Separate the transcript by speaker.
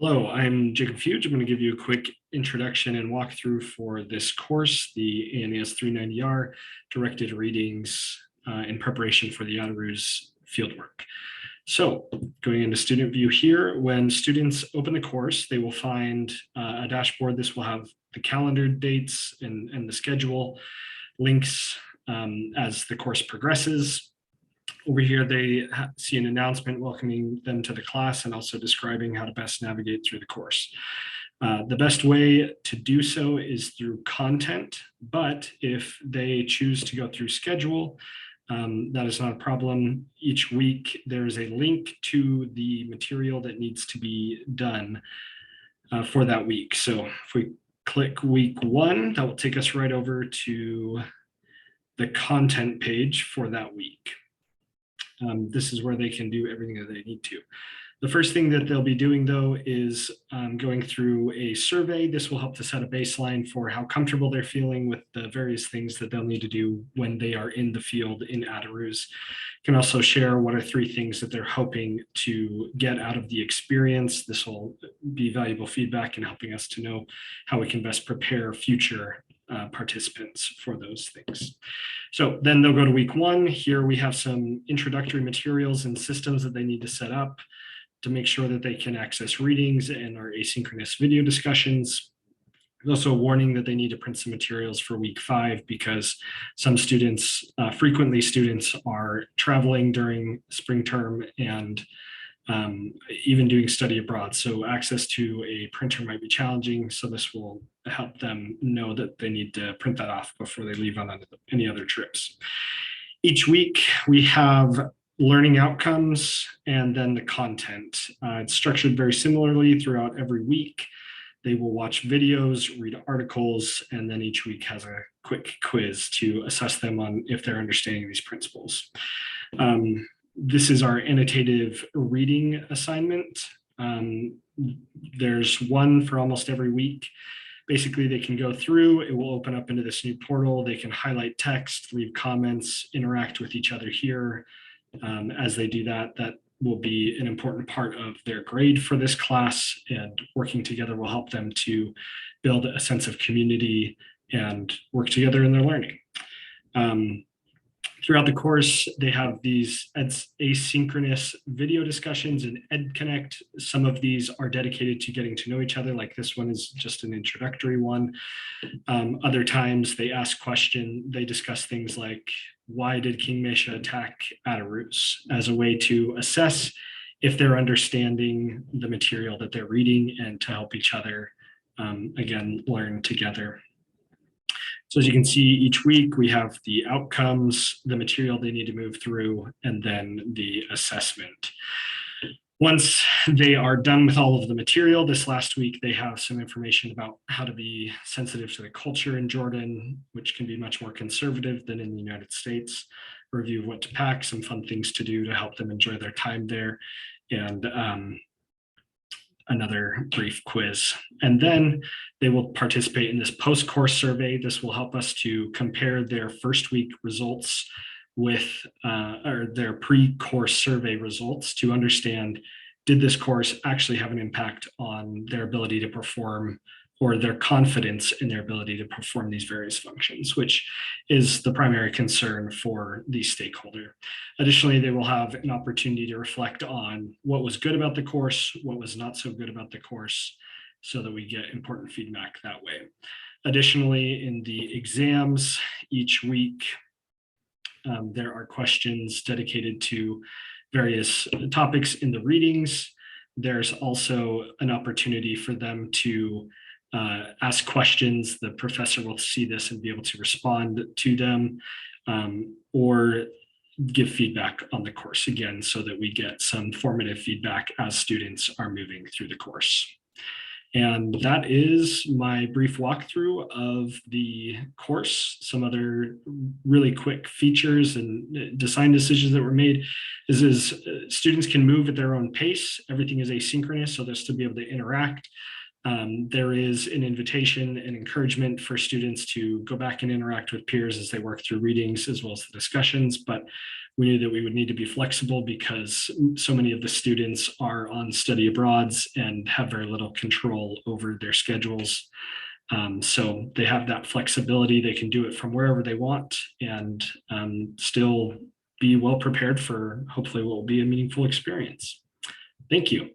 Speaker 1: Hello, I'm Jacob Fuge. I'm going to give you a quick introduction and walkthrough for this course, the ANAS 390R Directed Readings in preparation for the Ataruz fieldwork. So going into student view here, when students open the course, they will find a dashboard. This will have the calendar dates and the schedule, links as the course progresses. Over here, they see an announcement welcoming them to the class and also describing how to best navigate through the course. The best way to do so is through content, but if they choose to go through schedule, that is not a problem. Each week, there is a link to the material that needs to be done for that week. So if we click week 1, that will take us right over to the content page for that week. This is where they can do everything that they need to. The first thing that they'll be doing, though, is going through a survey. This will help to set a baseline for how comfortable they're feeling with the various things that they'll need to do when they are in the field in Ataruz. You can also share what are 3 things that they're hoping to get out of the experience. This will be valuable feedback in helping us to know how we can best prepare future participants for those things. So then they'll go to week 1. Here we have some introductory materials and systems that they need to set up to make sure that they can access readings and our asynchronous video discussions. There's also a warning that they need to print some materials for week 5 because some students, frequently students are traveling during spring term and even doing study abroad. So access to a printer might be challenging. So this will help them know that they need to print that off before they leave on any other trips. Each week we have learning outcomes and then the content. It's structured very similarly throughout every week. They will watch videos, read articles, and then each week has a quick quiz to assess them on if they're understanding these principles. This is our annotative reading assignment. There's one for almost every week. Basically, they can go through, it will open up into this new portal. They can highlight text, leave comments, interact with each other here. As they do that, that will be an important part of their grade for this class, and working together will help them to build a sense of community and work together in their learning. Throughout the course, they have these asynchronous video discussions in EdConnect. Some of these are dedicated to getting to know each other, like this one is just an introductory one. Other times they ask questions, they discuss things like, why did King Mesha attack Ataruz, as a way to assess if they're understanding the material that they're reading and to help each other, again, learn together. So as you can see, each week we have the outcomes, the material they need to move through, and then the assessment. Once they are done with all of the material, this last week they have some information about how to be sensitive to the culture in Jordan, which can be much more conservative than in the United States. A review of what to pack, some fun things to do to help them enjoy their time there, and another brief quiz. And then they will participate in this post-course survey. This will help us to compare their first week results with or their pre-course survey results to understand, did this course actually have an impact on their ability to perform, or their confidence in their ability to perform these various functions, which is the primary concern for the stakeholder. Additionally, they will have an opportunity to reflect on what was good about the course, what was not so good about the course, so that we get important feedback that way. Additionally, in the exams each week, there are questions dedicated to various topics in the readings. There's also an opportunity for them to ask questions. The professor will see this and be able to respond to them, or give feedback on the course again, so that we get some formative feedback as students are moving through the course. And that is my brief walkthrough of the course. Some other really quick features and design decisions that were made is students can move at their own pace. Everything is asynchronous, so they'll still be able to interact. There is an invitation and encouragement for students to go back and interact with peers as they work through readings, as well as the discussions, but We knew that we would need to be flexible because so many of the students are on study abroads and have very little control over their schedules. So they have that flexibility. They can do it from wherever they want and still be well prepared for hopefully what will be a meaningful experience. Thank you.